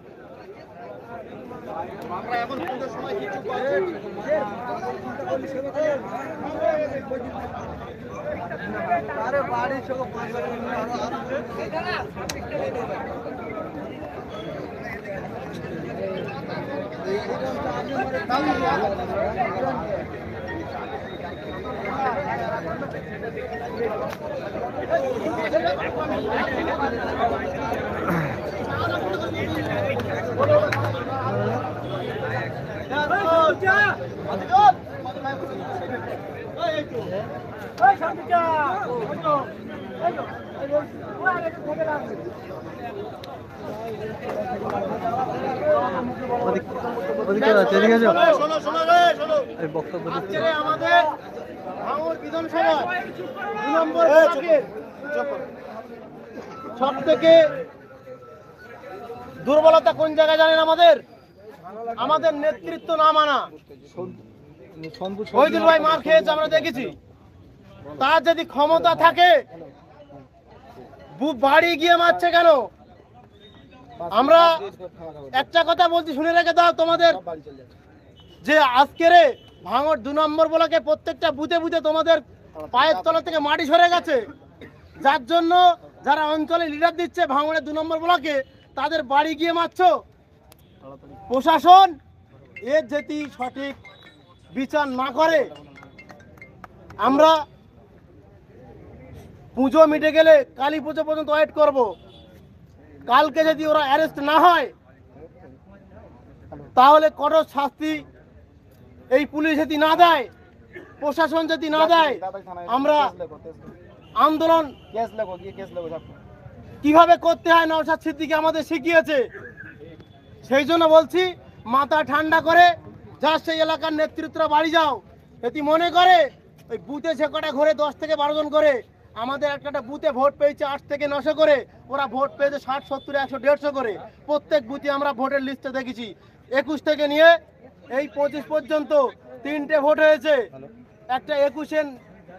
সব থেকে দুর্বলতা কোন জায়গায় জানেন? আমাদের নেতৃত্ব না মানা। ওহিদুল ভাই মার খেয়েছে, আমরা দেখেছি। তার যদি ক্ষমতা থাকে বাড়ি গিয়ে মারছে কেন? আমরা একটা কথা বলছি, শুনে রেখে দাও তোমাদের, যে আজকের ভাঙড় 2 নম্বর ব্লকে প্রত্যেকটা বুথে বুথে তোমাদের পায়ের তলা থেকে মাটি সরে গেছে, যার জন্য যারা অঞ্চলে লিডার দিচ্ছে ভাঙড়ের 2 নম্বর ব্লকে তাদের বাড়ি গিয়ে মারছো। প্রশাসন এর যদি সঠিক বিচার না করে, আমরা পুজো মিটে গেলে কালী পুজো পর্যন্ত ওয়েট করব। কালকে যদি ওরা অ্যারেস্ট না হয় তাহলে কঠোর শাস্তি এই পুলিশ যদি না দেয়, প্রশাসন যদি না দেয়, আমরা আন্দোলন কিভাবে করতে হয় নওশাদ সিদ্দিকী আমাদের শিখিয়েছে। সেই জন্য বলছি, মাথা ঠান্ডা করে যার সেই এলাকার নেতৃত্বরা বাড়ি যাও। যদি মনে করে ওই বুথে যে কটা ঘরে 10 থেকে 12 জন করে, আমাদের একটা বুথে ভোট পেয়েছে 8 থেকে 900 করে, ওরা ভোট পেয়েছে 60, 70, 100, 150 করে। প্রত্যেক বুথে আমরা ভোটের লিস্টে দেখেছি। 21 থেকে নিয়ে এই 25 পর্যন্ত 3টে ভোট হয়েছে। একটা 21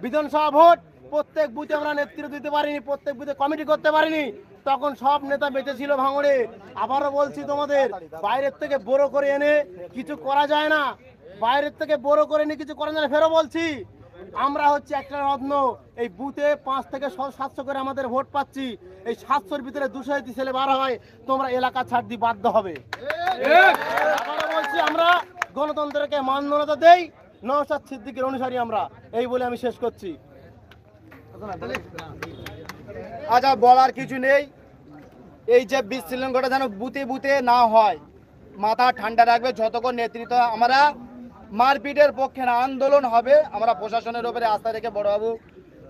বিধানসভা ভোট, প্রত্যেক বুথে আমরা নেতৃত্ব দিতে পারিনি, প্রত্যেক বুথে কমিটি করতে পারিনি। তখন সব নেতা বেঁচে ছিল ভাঙড়ে। আবারও বলছি তোমাদের, বাইরের থেকে বড় করে এনে কিছু করা যায় না, বাইরের থেকে বড় করে এনে কিছু করা যায় না। ফেরো বলছি, আমরা হচ্ছে একটা রত্ন। এই বুথে 5 থেকে 700 করে আমাদের ভোট পাচ্ছি। এই 700-র ভিতরে 200 ছেলে বার হয়, তোমরা এলাকা ছাড় দিয়ে বাধ্য হবে। আবারও বলছি, আমরা গণতন্ত্রকে মান্যতা দেই, নওশাদ সিদ্দিকীর অনুসারী আমরা। এই বলে আমি শেষ করছি। আচ্ছা, বলার কিছু নেই। এই যে বিশৃঙ্খলা যেন বুথে বুথে না হয়, মাথা ঠান্ডা রাখবে। যতক্ষণ নেতৃত্ব, আমরা মারপিটের পক্ষে না, আন্দোলন হবে। আমরা প্রশাসনের উপরে আস্থা রেখে বড়বাবু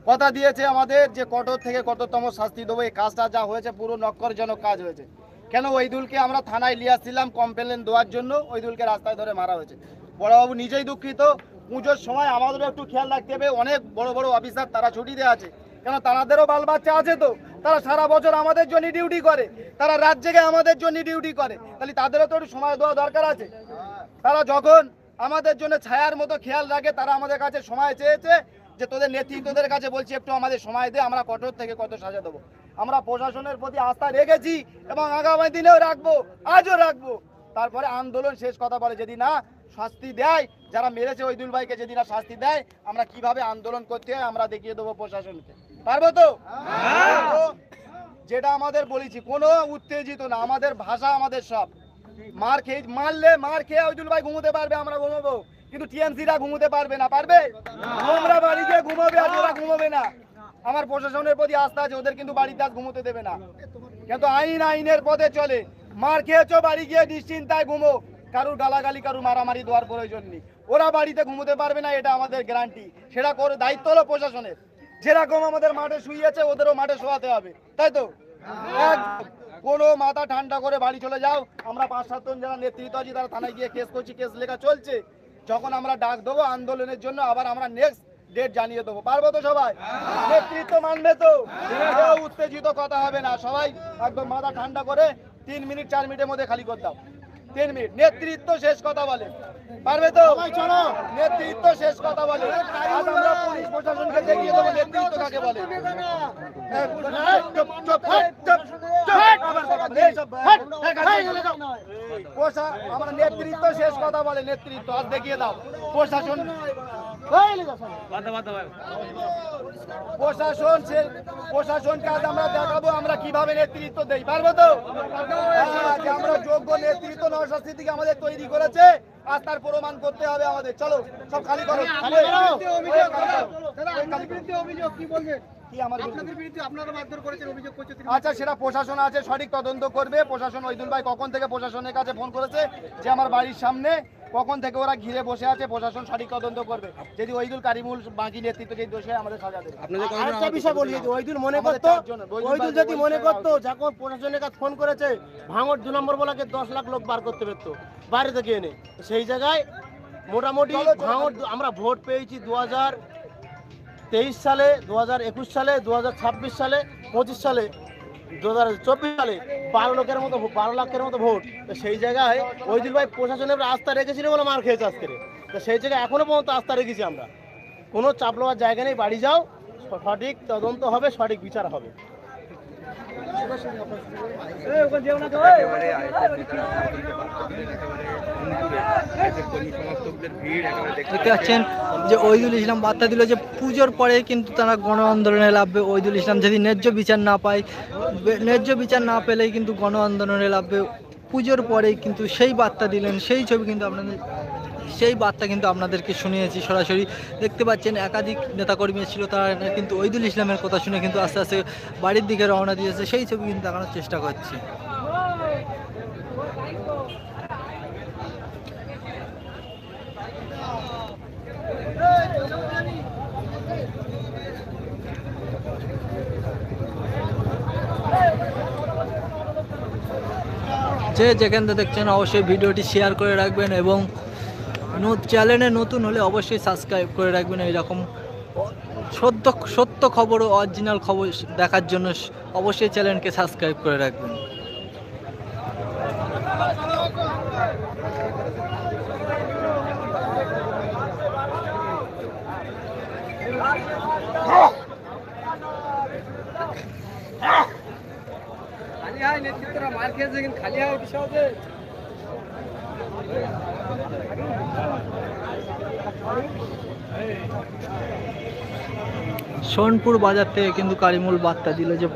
কথা দিয়েছে আমাদের যে কঠোর থেকে কঠোরতম শাস্তি দেবো। এই কাজটা যা হয়েছে পুরো নক্করজনক কাজ হয়েছে। কেন ওহিদুলকে আমরা থানায় নিয়ে আসছিলাম কমপ্লেন দেওয়ার জন্য, ওহিদুলকে রাস্তায় ধরে মারা হয়েছে। বড়বাবু নিজেই দুঃখিত। পুজোর সময় আমাদেরও একটু খেয়াল রাখতে হবে। অনেক বড় বড় অফিসার তারা ছুটিতে আছে, কেন তাদেরও বাল বাচ্চা আছে, তো তারা সারা বছর আমাদের জন্য ডিউটি করে, তারা রাত জেগে আমাদের জন্য ডিউটি করে, তাহলে তাদেরও তো একটু সময় দেওয়া দরকার আছে। তারা যখন আমাদের জন্য ছায়ার মতো খেয়াল রাখে, তারা আমাদের কাছে সময় চেয়েছে, যে তোদের নেতৃত্বদের কাছে বলছি একটু আমাদের সময় দে, আমরা কঠোর থেকে কঠোর সাজা দেবো। আমরা প্রশাসনের প্রতি আস্থা রেখেছি এবং আগামী দিনেও রাখবো, আজও রাখবো। তারপরে আন্দোলন শেষ কথা বলে, যদি না শাস্তি দেয়, যারা মেরেছে ওহিদুল ভাইকে যদি না শাস্তি দেয়, আমরা কিভাবে আন্দোলন করতে হয় আমরা দেখিয়ে দেবো প্রশাসনকে। পারবো তো? যেটা আমাদের বলেছি, কোনো উত্তেজিত না, আমাদের ভাষা আমাদের সব। মার খেয়ে ওহিদুল ভাই ঘুমোতে পারবে, আমরা ঘুমাবো, কিন্তু টিএমসিরা ঘুমোতে পারবে না। পারবে? তোমরা বাড়ি গিয়ে ঘুমাবে আর ওরা ঘুমাবে না। আমার প্রশাসনের প্রতি আস্থা আছে, ওদের কিন্তু বাড়িতে আজ ঘুমোতে দেবে না। কিন্তু আইনের পথে চলে। মার খেয়েছো, বাড়ি গিয়ে নিশ্চিন্তায় ঘুমো, কারুর গালাগালি কারুর মারামারি দেওয়ার প্রয়োজন নেই। ওরা বাড়িতে ঘুমোতে পারবে না, এটা আমাদের গ্যারান্টি। সেটা করে দায়িত্ব হলো প্রশাসনের। যেরকম আমাদের মাঠে শুইয়েছে ওদেরও মাঠে শোয়াতে হবে, তাই তো? কোনো মাথা ঠান্ডা করে বাড়ি চলে যাও। আমরা 5-7 জন যারা নেতৃত্ব আছি তারা থানায় গিয়ে কেস করছি, কেস লেখা চলছে। যখন আমরা ডাক দেবো আন্দোলনের জন্য, আবার আমরা নেক্সট ডেট জানিয়ে দেবো। পারবো তো সবাই? নেতৃত্ব মানবে তো? উত্তেজিত কথা হবে না, সবাই একদম মাথা ঠান্ডা করে 3 মিনিট 4 মিনিটের মধ্যে খালি করে দাও। 3 মিনিট। নেতৃত্ব শেষ কথা বলে, পারবে তো? চলো, নেতৃত্ব শেষ কথা বলে। আজ আমরা পুলিশ প্রশাসনকে দেখিয়ে দেবো নেতৃত্ব কাকে বলে। আমরা নেতৃত্ব শেষ কথা বলে, নেতৃত্ব আজ দেখিয়ে দাও। প্রশাসন প্রশাসনকে আজ আমরা দেখাবো আমরা কিভাবে নেতৃত্ব দেই, পারবো তো? যে আমরা যোগ্য নেতৃত্ব নওশাদ সিদ্দিকী আমাদের তৈরি করেছে, আজ তার প্রমাণ করতে হবে আমাদের। চলো সব খালি করো। আচ্ছা, সেটা প্রশাসন আছে, সঠিক তদন্ত করবে প্রশাসন। ওইদুল ভাই কখন থেকে প্রশাসনের কাছে ফোন করেছে যে আমার বাড়ির সামনে, কখন থেকে ওরা ঘিরে বসে আছে, প্রশাসন সঠিক তদন্ত করবে। যদি ওইদুল কারিমুল বাকি নেতৃত্ব যে দোষে আমাদের সাজা দেবে। একটা বিষয় বলি, যদি ওইদুল মনে করতো, ওইদুল যদি মনে করতো যখন প্রশাসনের কাছে ফোন করেছে ভাঙড় 2 নম্বর বলাকে 10 লাখ লোক বার করতে পারতো বাইরে থেকে এনে, সেই জায়গায় মোটামুটি ভাঙড় আমরা ভোট পেয়েছি 2023 সালে, 2021 সালে, 2026 সালে, 25 সালে, 2024 সালে 12 লাখের মতো ভোট। তো সেই জায়গায় ওইদুল ভাই প্রশাসনের আস্থা রেখেছিল বলে মার খেয়েছে আজকে। তো সেই জায়গায় এখনো পর্যন্ত আস্থা রেখেছি আমরা। কোনো চাপ লওয়ার জায়গা নেই, বাড়ি যাও, সঠিক তদন্ত হবে, সঠিক বিচার হবে। দেখতে পাচ্ছেন যে ওইদুল ইসলাম বার্তা দিল যে পুজোর পরে কিন্তু তারা গণ আন্দোলনে লাভবে। ওইদুল ইসলাম যদি ন্যায্য বিচার না পায়, ন্যায্য বিচার না পেলেই কিন্তু গণ আন্দোলনে লাভবে। পুজোর পরেই কিন্তু সেই বার্তা দিলেন, সেই ছবি কিন্তু সেই বার্তা কিন্তু আপনাদেরকে শুনিয়েছি সরাসরি। দেখতে পাচ্ছেন একাধিক নেতাকর্মী ছিল, তারা কিন্তু ওইদুল ইসলামের কথা শুনে কিন্তু আস্তে আস্তে বাড়ির দিকে রওনা দিয়েছে, সেই ছবি কিন্তু দেখানোর চেষ্টা করছি। যে যেখান থেকে দেখছেন অবশ্যই ভিডিওটি শেয়ার করে রাখবেন এবং চ্যানেলে নতুন হলে অবশ্যই সাবস্ক্রাইব করে রাখবেন। এইরকম সত্য খবর ও অরিজিনাল খবর দেখার জন্য অবশ্যই চ্যানেলকে সাবস্ক্রাইব করে রাখবেন। খালি হয় নেতৃত্বরা মার খেয়েছে, কিন্তু খালি হয় বিষয় সোনপুর বাজার থেকে কিন্তু কারিমুল বার্তা দিল যে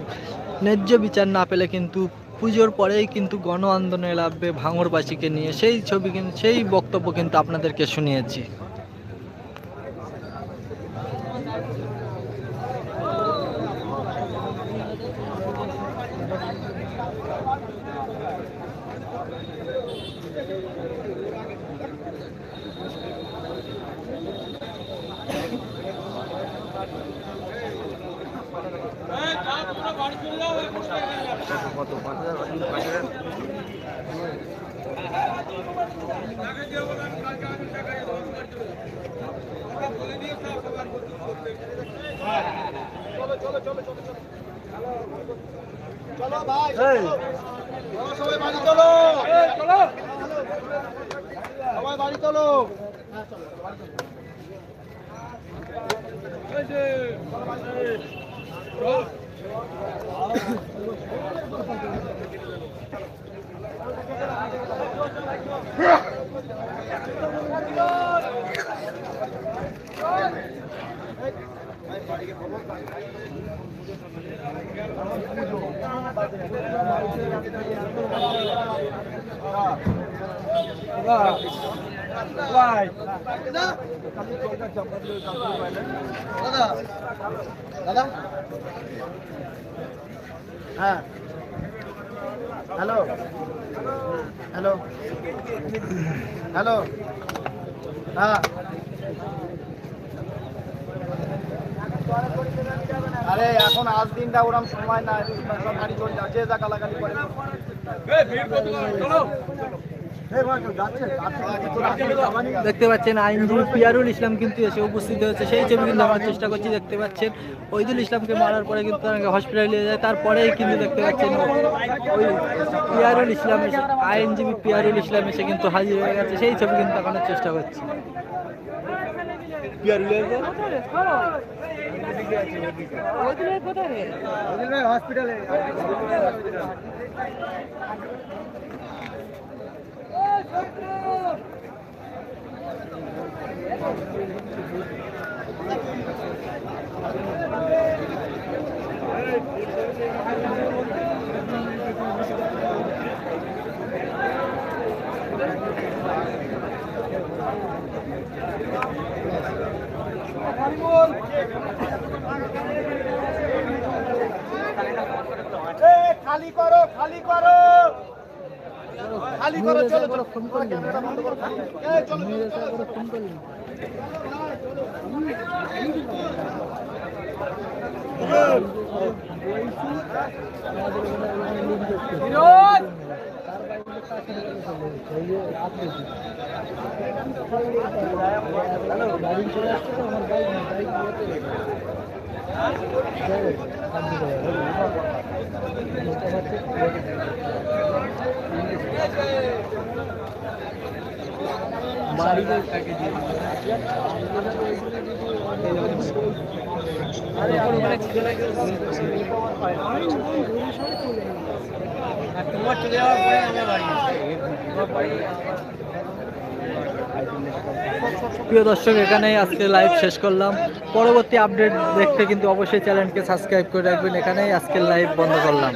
ন্যায্য বিচার না পেলে কিন্তু পুজোর পরেই কিন্তু গণ আন্দোলনে লাভবে ভাঙড়বাসীকে নিয়ে। সেই ছবি কিন্তু, সেই বক্তব্য কিন্তু আপনাদেরকে শুনিয়েছি। চলো ভাই, সবাই বাড়ি চলো, সবাই বাড়ি চলো। দাদা দাদা হ্যাঁ হ্যালো হ্যালো হ্যালো হ্যাঁ আরে এখন আজ দিনটা ওরম সময় না, সব গাড়ি চলে যাচ্ছে, যা গালাগালি করে। দেখতে পাচ্ছেন আইনজীবী পিয়ারুল ইসলাম কিন্তু এসে উপস্থিত হয়েছে, সেই ছবি কিন্তু আমার চেষ্টা করছি। দেখতে পাচ্ছেন ওইদুল ইসলামকে মারার পরে কিন্তু তাকে হসপিটালে নিয়ে যায়, তারপরেই কিন্তু দেখতে পাচ্ছেন ওই পিয়ারুল ইসলাম এসে, আইনজীবী পিয়ারুল ইসলাম এসে কিন্তু হাজির হয়ে গেছে, সেই ছবি কিন্তু দেখানোর চেষ্টা করছি। হসপিটালে খালি করো খালি করো খালি করো, চলো চলো ফোন করো, ক্যামেরাটা বন্ধ করো, চলো ফোন করো। প্রিয় দর্শক, এখানেই আজকে লাইভ শেষ করলাম। পরবর্তী আপডেট দেখতে কিন্তু অবশ্যই চ্যানেলকে সাবস্ক্রাইব করে রাখবেন। এখানেই আজকের লাইভ বন্ধ করলাম।